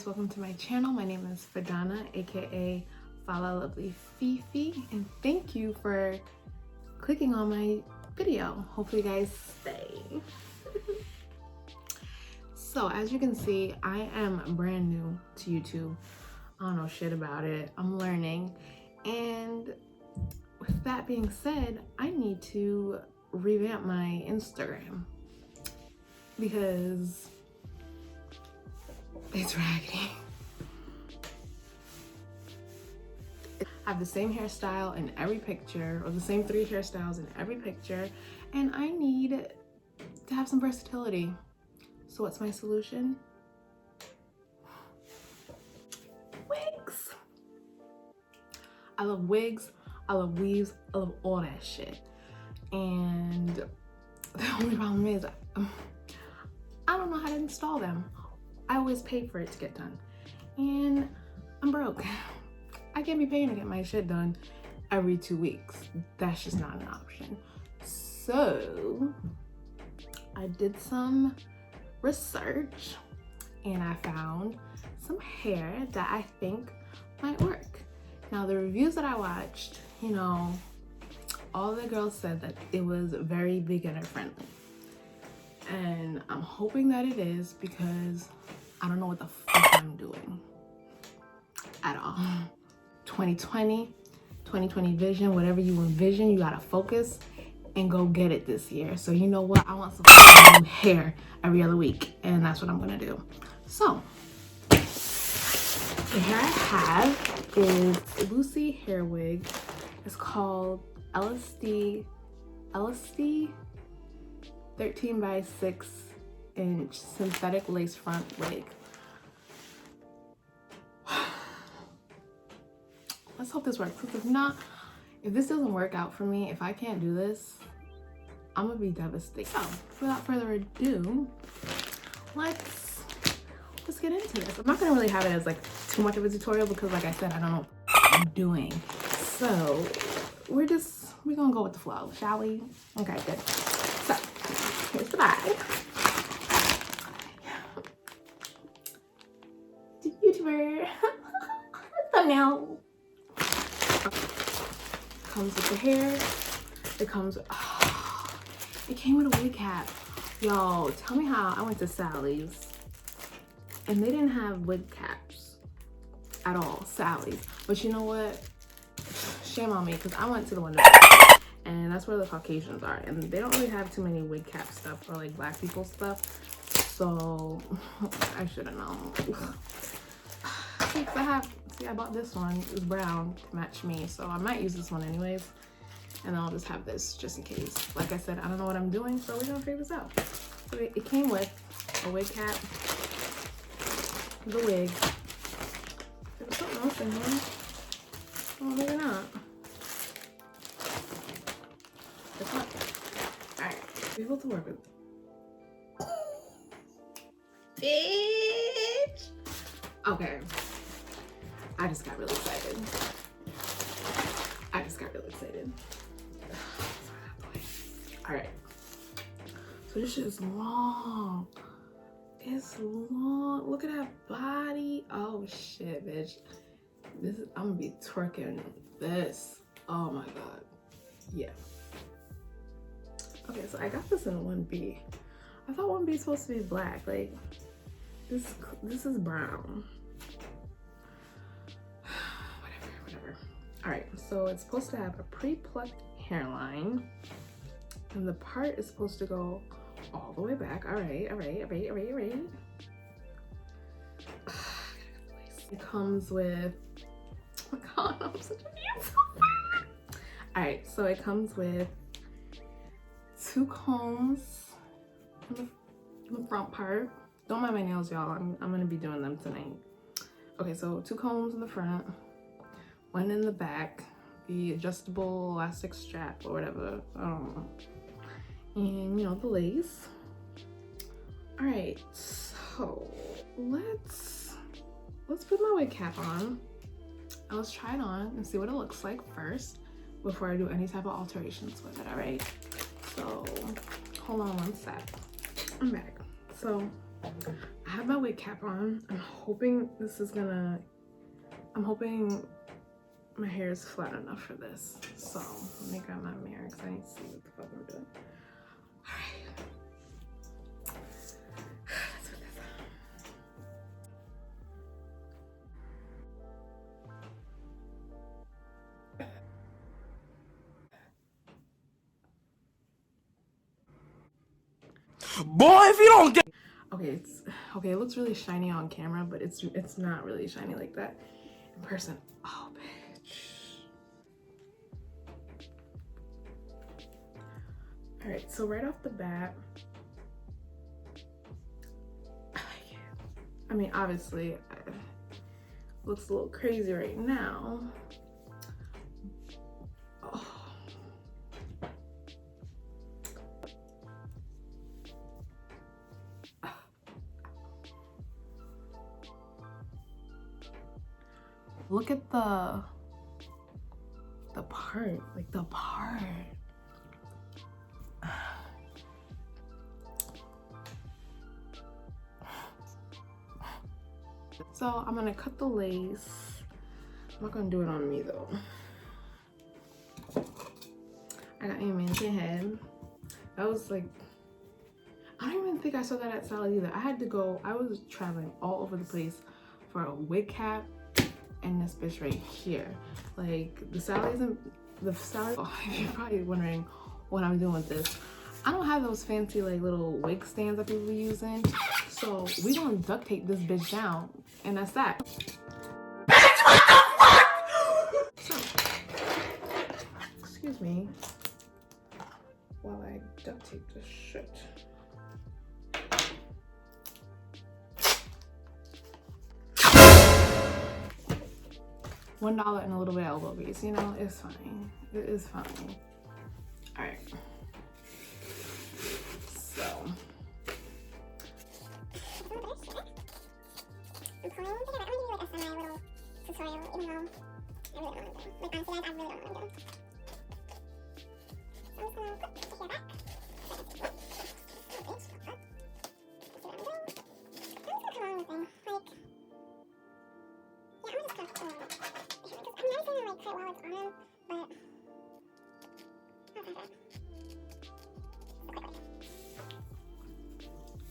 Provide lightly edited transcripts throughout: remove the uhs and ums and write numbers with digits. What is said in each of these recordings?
welcome to my channel. My name is Fajana, aka Fala Lovely Fifi, and thank you for clicking on my video. Hopefully you guys stay. So as you can see, I am brand new to YouTube. I don't know shit about it. I'm learning, and with that being said, I need to revamp my Instagram because it's raggedy. I have the same hairstyle in every picture, or the same 3 hairstyles in every picture, and I need to have some versatility. So what's my solution? Wigs. I love wigs, I love weaves, I love all that shit. And the only problem is I don't know how to install them. I always pay for it to get done, and I'm broke. I can't be paying to get my shit done every 2 weeks. That's just not an option. So I did some research and I found some hair that I think might work. Now the reviews that I watched, you know, all the girls said that it was very beginner friendly. And I'm hoping that it is, because I don't know what the fuck I'm doing at all. 2020 vision, whatever you envision, you gotta focus and go get it this year. So you know what? I want some new hair every other week, and that's what I'm gonna do. So the hair I have is a Lucy hair wig. It's called LSD 13 by 6 inch synthetic lace front wig. Let's hope this works, because if this doesn't work out for me, if I can't do this, I'm gonna be devastated. So without further ado, let's get into this. I'm not gonna really have it as like too much of a tutorial, because like I said, I don't know what I'm doing. So we're gonna go with the flow, shall we? Okay, good. So here's the bag. YouTuber thumbnail. Comes with the hair. It comes with, it came with a wig cap. Yo, tell me how I went to Sally's and they didn't have wig caps at all. Sally's. But you know what? Shame on me, because I went to the one that, and that's where the Caucasians are, and they don't really have too many wig cap stuff or like black people stuff. So I should have known. I bought this one. It's brown to match me, so I might use this one anyways, and then I'll just have this just in case. Like I said, I don't know what I'm doing, so we're gonna figure this out. So it came with a wig cap, the wig. There's something else in here. Oh, maybe not. It's not. Alright, be able to work with. Bitch! Okay. I just got really excited. Alright. So this shit is long. It's long. Look at that body. Oh shit, bitch. I'm gonna be twerking this. Oh my god. Yeah. Okay, so I got this in 1B. I thought 1B is supposed to be black. Like, this is brown. Whatever. All right, so it's supposed to have a pre-plucked hairline, and the part is supposed to go all the way back. All right. It comes with, oh my god, I'm such a beautiful. All right, so it comes with 2 combs in the front part. Don't mind my nails, y'all. I'm gonna be doing them tonight. Okay, so 2 combs in the front, 1 in the back, the adjustable elastic strap or whatever, I don't know, and you know, the lace. All right, so let's put my wig cap on and let's try it on and see what it looks like first before I do any type of alterations with it. All right, so hold on one sec. I'm back. So I have my wig cap on. I'm hoping my hair is flat enough for this. So let me grab my mirror because I need to see what the fuck I'm doing. Boy, if you don't get Okay, it looks really shiny on camera, but it's not really shiny like that in person. Oh, bitch. All right, so right off the bat, I mean, obviously, it looks a little crazy right now. Oh. Look at the part, like the part. So I'm gonna cut the lace. I'm not gonna do it on me though. I got a mannequin head. That was like, I don't even think I saw that at Salad either. I was traveling all over the place for a wig cap and this bitch right here. Like the Salad, oh, you're probably wondering what I'm doing with this. I don't have those fancy like little wig stands that people be using. So we gonna duct tape this bitch down and that's that. So, excuse me while I duct tape this shit. $1 and a little bit of elbow grease, you know, it's fine. It is fine. All right. So. I'm going to give you like a semi little tutorial, even though I really don't want to do. Like honestly, I really don't want to do. So I'm just gonna put the hair back.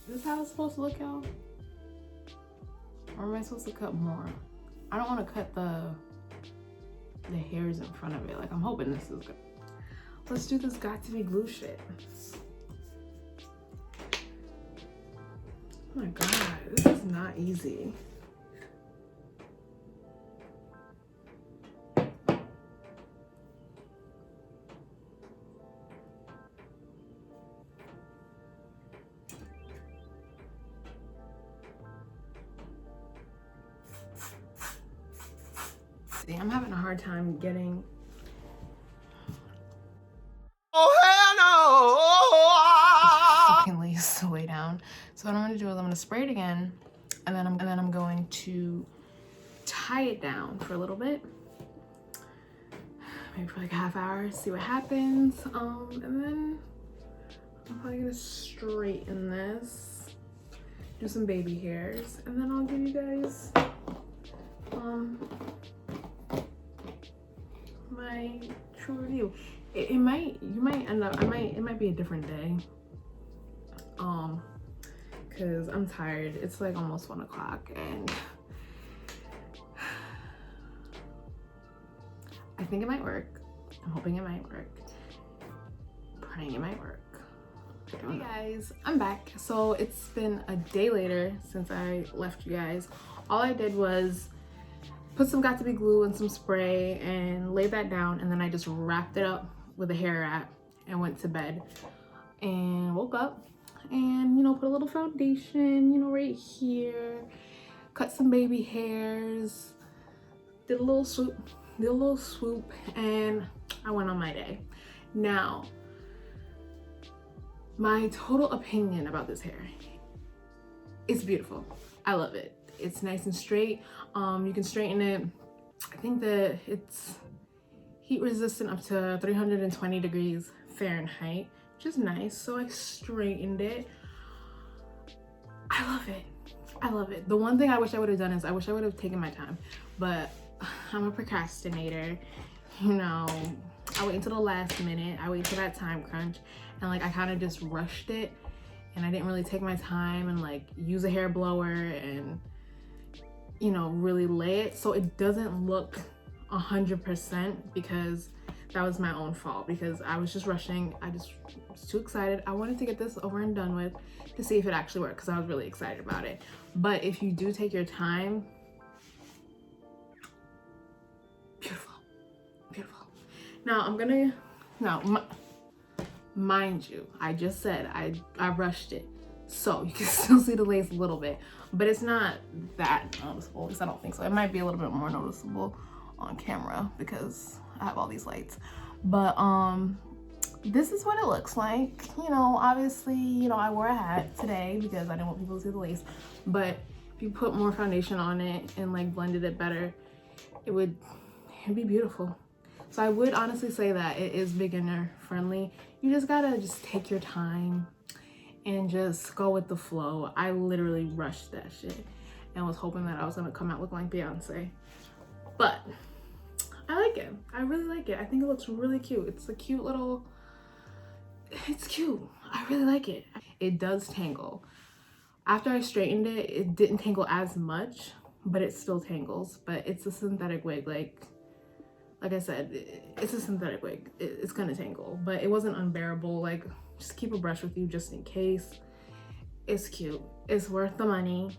Is this how it's supposed to look, y'all? Or am I supposed to cut more? I don't want to cut the hairs in front of it. Like, I'm hoping this is good. Let's do this got to be glue shit. Oh my god, this is not easy. I'm having a hard time getting. oh hell no Fucking lace the way down. So what I'm gonna do is I'm gonna spray it again, and then I'm going to tie it down for a little bit, maybe for like a half hour, see what happens. And then I'm probably gonna straighten this, do some baby hairs, and then I'll give you guys my true review. It might be a different day, because I'm tired. It's like almost 1 o'clock and I think it might work. I'm hoping it might work. Praying it might work. Hey guys, I'm back. So it's been a day later since I left you guys. All I did was put some got to be glue and some spray and lay that down, and then I just wrapped it up with a hair wrap and went to bed and woke up and, you know, put a little foundation, you know, right here, cut some baby hairs, did a little swoop, and I went on my day. Now, my total opinion about this hair, it's beautiful. I love it. It's nice and straight. You can straighten it. I think that it's heat resistant up to 320 degrees Fahrenheit, which is nice. So I straightened it. I love it. I love it. The one thing I wish I would have done is I wish I would have taken my time, but I'm a procrastinator. You know, I wait until the last minute. I wait till that time crunch, and like I kind of just rushed it, and I didn't really take my time and like use a hair blower and, you know, really lay it so it doesn't look 100%, because that was my own fault, because I was just rushing. I just was too excited. I wanted to get this over and done with to see if it actually worked, because I was really excited about it. But if you do take your time, beautiful, beautiful. Now I'm gonna, mind you, I just said I rushed it, so you can still see the lace a little bit, but it's not that noticeable. At least I don't think so. It might be a little bit more noticeable on camera because I have all these lights. But this is what it looks like. You know, obviously, you know, I wore a hat today because I didn't want people to see the lace, but if you put more foundation on it and like blended it better, it'd be beautiful. So I would honestly say that it is beginner friendly. You just gotta just take your time and just go with the flow. I literally rushed that shit and was hoping that I was gonna come out looking like Beyonce. But I like it. I really like it. I think it looks really cute. It's a cute little, it's cute. I really like it. It does tangle. After I straightened it, it didn't tangle as much, but it still tangles. But it's a synthetic wig. Like I said, it's a synthetic wig. It's gonna tangle, but it wasn't unbearable. Like, just keep a brush with you just in case. It's cute. It's worth the money.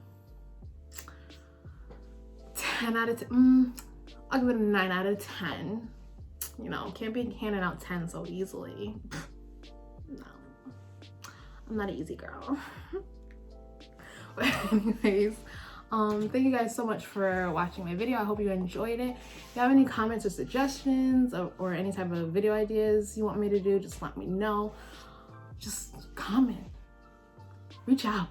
10 out of 10. I'll give it a 9 out of 10. You know, can't be handing out 10 so easily. No, I'm not an easy girl. But anyways, thank you guys so much for watching my video. I hope you enjoyed it. If you have any comments or suggestions or any type of video ideas you want me to do, just let me know. Just comment, reach out,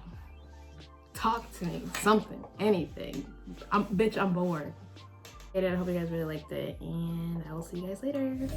talk to me, something, anything. I'm bored. I hope you guys really liked it, and I will see you guys later.